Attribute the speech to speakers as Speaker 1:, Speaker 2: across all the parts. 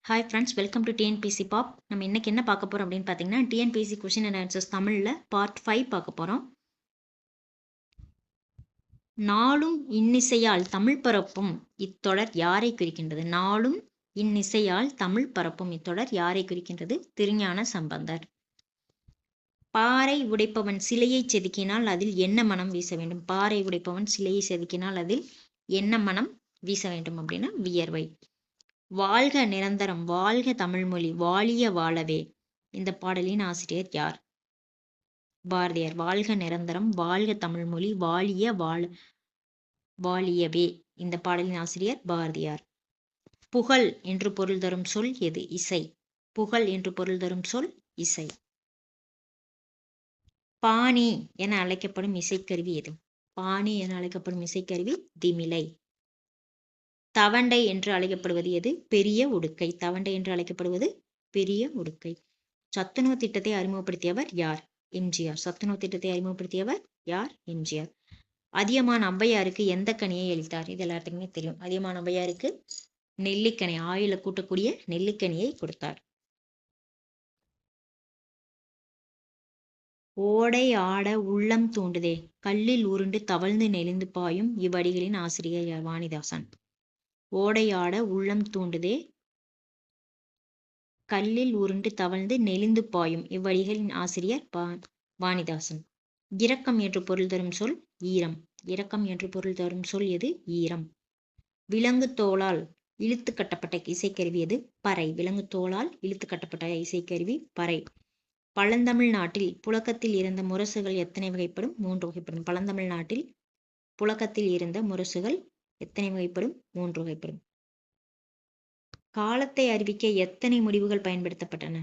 Speaker 1: Hi friends, welcome to TNPSC pop. நம்ம இன்னைக்கு என்ன பார்க்க போகிறோம் அப்படின்னு பார்த்தீங்கன்னா, டிஎன்பிசி கொஷின் அண்ட் ஆன்சர்ஸ் தமிழில் பார்ட் 5 பார்க்க போகிறோம். நாளும் இன்னிசையால் தமிழ் பரப்பும் இத்தொடர் யாரை குறிக்கின்றது? நாளும் இன்னிசையால் தமிழ் பரப்பும் இத்தொடர் யாரை குறிக்கின்றது? திருஞான சம்பந்தர். பாறை உடைப்பவன் சிலையை செதுக்கினால் அதில் என்ன மனம் வீச வேண்டும்? பாறை உடைப்பவன் சிலையை செதுக்கினால் அதில் என்ன மனம் வீச வேண்டும் அப்படின்னா வியர்வை. வாழ்க நிரந்தரம், வாழ்க தமிழ்மொழி, வாழிய வாழவே. இந்த பாடலின் ஆசிரியர் யார்? பாரதியார். வாழ்க நிரந்தரம், வாழ்க தமிழ்மொழி, வாழியவே. இந்த பாடலின் ஆசிரியர் பாரதியார். புகழ் என்று பொருள் தரும் சொல் எது? இசை. புகழ் என்று பொருள் தரும் சொல் இசை. பாணி என அழைக்கப்படும் இசைக்கருவி எது? பாணி என அழைக்கப்படும் இசைக்கருவி திமிலை. தவண்டை என்று அழைக்கப்படுவது எது? பெரிய உடுக்கை. தவண்டை என்று அழைக்கப்படுவது பெரிய உடுக்கை. சத்துணவு திட்டத்தை அறிமுகப்படுத்தியவர் யார்? எம்ஜிஆர். சத்துணவு திட்டத்தை அறிமுகப்படுத்தியவர் யார்? எம்ஜிஆர். அதியமான் ஔவையாருக்கு எந்த கனியை அளித்தார்? இது எல்லாத்துக்குமே தெரியும். அதியமான் ஔவையாருக்கு நெல்லிக்கனி, ஆயுள கூட்டக்கூடிய நெல்லிக்கனியை கொடுத்தார். ஓடை ஆட உள்ளம் தூண்டுதே, கல்லில் உருண்டு தவழ்ந்து நெளிந்து பாயும் இவ்வடிகளின் ஆசிரியர் யார்? வாணிதாசன். ஓடை ஆட உள்ளம் தூண்டுதே, கல்லில் உருண்டு தவழ்ந்து நெளிந்து பாயும் இவ்வடிகளின் ஆசிரியர் வாணிதாசன். இரக்கம் என்று பொருள் தரும் சொல் ஈரம். இரக்கம் என்று பொருள் தரும் சொல் எது? ஈரம். விலங்கு தோளால் இழுத்து கட்டப்பட்ட இசைக்கருவி எது? பறை. விலங்கு தோளால் இழுத்து கட்டப்பட்ட இசைக்கருவி பறை. பழந்தமிழ் நாட்டில் புழக்கத்தில் இருந்த முரசுகள் எத்தனை வகைப்படும்? 3 வகைப்படும். பழந்தமிழ் நாட்டில் புழக்கத்தில் இருந்த முரசுகள் எத்தனை வகைப்படும்? 3 வகைப்படும். காலத்தை அறிவிக்க எத்தனை முடிவுகள் பயன்படுத்தப்பட்டன?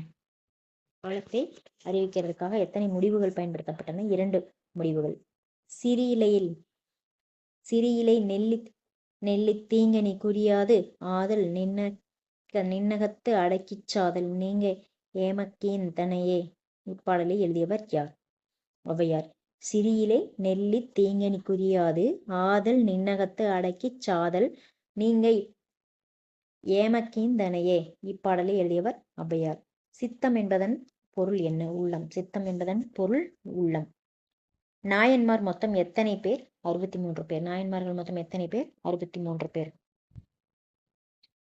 Speaker 1: காலத்தை அறிவிக்கிறதுக்காக எத்தனை முடிவுகள் பயன்படுத்தப்பட்டன? 2 முடிவுகள். சிறியிலை நெல்லி தீங்கனி குறியாது ஆதல் நின்னகத்து அடக்கிச் சாதல் நீங்க ஏமக்கேந்தனையே. இப்பாடலை எழுதியவர் யார்? ஔவையார். சிறியிலை நெல்லி தீங்கனி குறியாது ஆதல் நின்னகத்து அடக்கிச் சாதல் நீங்க ஏமக்கேந்தனையே. இப்பாடலை எழுதியவர் ஔவையார். சித்தம் என்பதன் பொருள் என்ன? உள்ளம். சித்தம் என்பதன் பொருள் உள்ளம். நாயன்மார் மொத்தம் எத்தனை பேர்? 63 பேர். நாயன்மார்கள் மொத்தம் எத்தனை பேர்? 63 பேர்.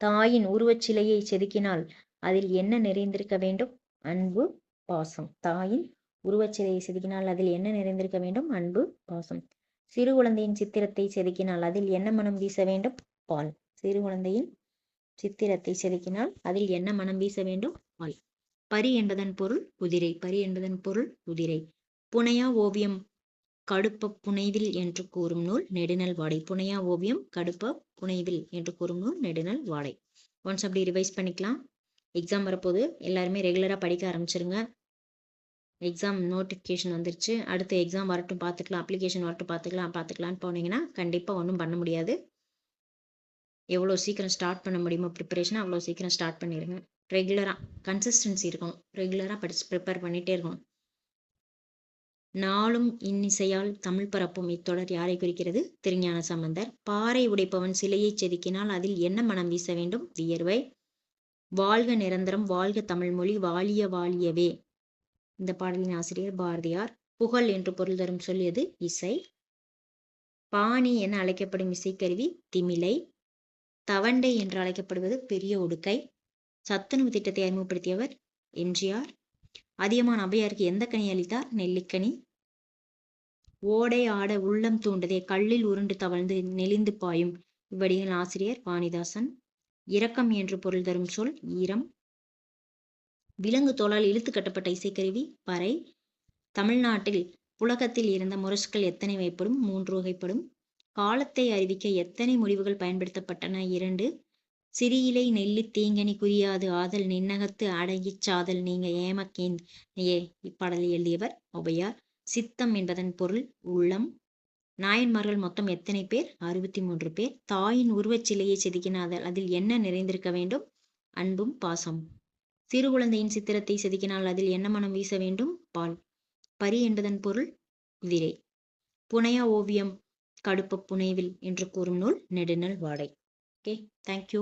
Speaker 1: தாயின் உருவச்சிலையை செதுக்கினால் அதில் என்ன நிறைந்திருக்க வேண்டும்? அன்பு, பாசம். தாயின் உருவச்சிலையை செதுக்கினால் அதில் என்ன நிறைந்திருக்க வேண்டும்? அன்பு, பாசம். சிறு குழந்தையின் சித்திரத்தை செதுக்கினால் அதில் என்ன மனம் வீச வேண்டும்? பால். சிறு குழந்தையின் சித்திரத்தை செதுக்கினால் அதில் என்ன மனம் வீச வேண்டும்? பால். பரி என்பதன் பொருள் குதிரை. பரி என்பதன் பொருள் குதிரை. புனையா ஓவியம் கடுப்ப புனைவில் என்று கூறும் நூல் நெடுநல் வாடை. புனையா ஓவியம் கடுப்ப புனைவில் என்று கூறும் நூல் நெடுநல் வாடை. ஒன்ஸ் அப்படி ரிவைஸ் பண்ணிக்கலாம். எக்ஸாம் வரப்போது எல்லாருமே ரெகுலராக படிக்க ஆரம்பிச்சிருங்க. எக்ஸாம் நோட்டிஃபிகேஷன் வந்துருச்சு. அடுத்த எக்ஸாம் வரட்டும் பார்த்துக்கலாம், அப்ளிகேஷன் வரட்டும் பார்த்துக்கலான்னு போனீங்கன்னா கண்டிப்பாக ஒன்றும் பண்ண முடியாது. எவ்வளோ சீக்கிரம் ஸ்டார்ட் பண்ண முடியுமோ ப்ரிப்பரேஷனை அவ்வளோ சீக்கிரம் ஸ்டார்ட் பண்ணிடுங்க. ரெகுலராக கன்சிஸ்டன்சி இருக்கணும். ரெகுலராக ப்ரிப்பேர் பண்ணிகிட்டே இருக்கணும். நாளும் இன்னிசையால் தமிழ் பரப்பும் இத்தொடர் யாரை குறிக்கிறது? திருஞான சம்பந்தர். பாறை உடைப்பவன் சிலையை செதுக்கினால் அதில் என்ன மனம் வீச வேண்டும்? வியர்வை. வாழ்க நிரந்தரம், வாழ்க தமிழ்மொழி, வாழியவே. இந்த பாடலின் ஆசிரியர் பாரதியார். புகழ் என்று பொருள் தரும் சொல் எது? இசை. பாணி என அழைக்கப்படும் இசைக்கருவி திமிலை. தவண்டை என்று அழைக்கப்படுவது பெரிய உடுக்கை. சத்துணவு திட்டத்தை அறிமுகப்படுத்தியவர் எம்ஜிஆர். அதியமான் ஔவையாருக்கு எந்த கனி அளித்தார்? நெல்லிக்கனி. ஓடை ஆட உள்ளம் தூண்டுதே, கல்லில் உருண்டு தவழ்ந்து நெளிந்து பாயும் இவ்வடிகளின் ஆசிரியர் வாணிதாசன். இரக்கம் என்று பொருள் தரும் சொல் ஈரம். விலங்கு தோளால் இழுத்து கட்டப்பட்ட இசைக்கருவி பறை. தமிழ்நாட்டில் புழக்கத்தில் இருந்த முரசுகள் எத்தனை வகைப்படும்? 3 வகைப்படும். காலத்தை அறிவிக்க எத்தனை முடிவுகள் பயன்படுத்தப்பட்டன? 2. சிறியிலை நெல்லி தீங்கனி குறியாது ஆதல் நின்னகத்து அடங்கிச் சாதல் நீங்க ஏமக்கேந்தையே. இப்பாடலை எழுதியவர் ஔவையார். சித்தம் என்பதன் பொருள் உள்ளம். நாயன்மார்கள் மொத்தம் எத்தனை பேர்? 63 பேர். தாயின் உருவச்சிலையை செதுக்கினால் அதில் என்ன நிறைந்திருக்க வேண்டும்? அன்பும் பாசம். சிறு குழந்தையின் சித்திரத்தை செதுக்கினால் அதில் என்ன மனம் வீச வேண்டும்? பால். பரி என்பதன் பொருள் குதிரை. புனையா ஓவியம் கடுப்ப புனைவில் என்று கூறும் நூல் நெடுநல் வாடை. Okay, thank you.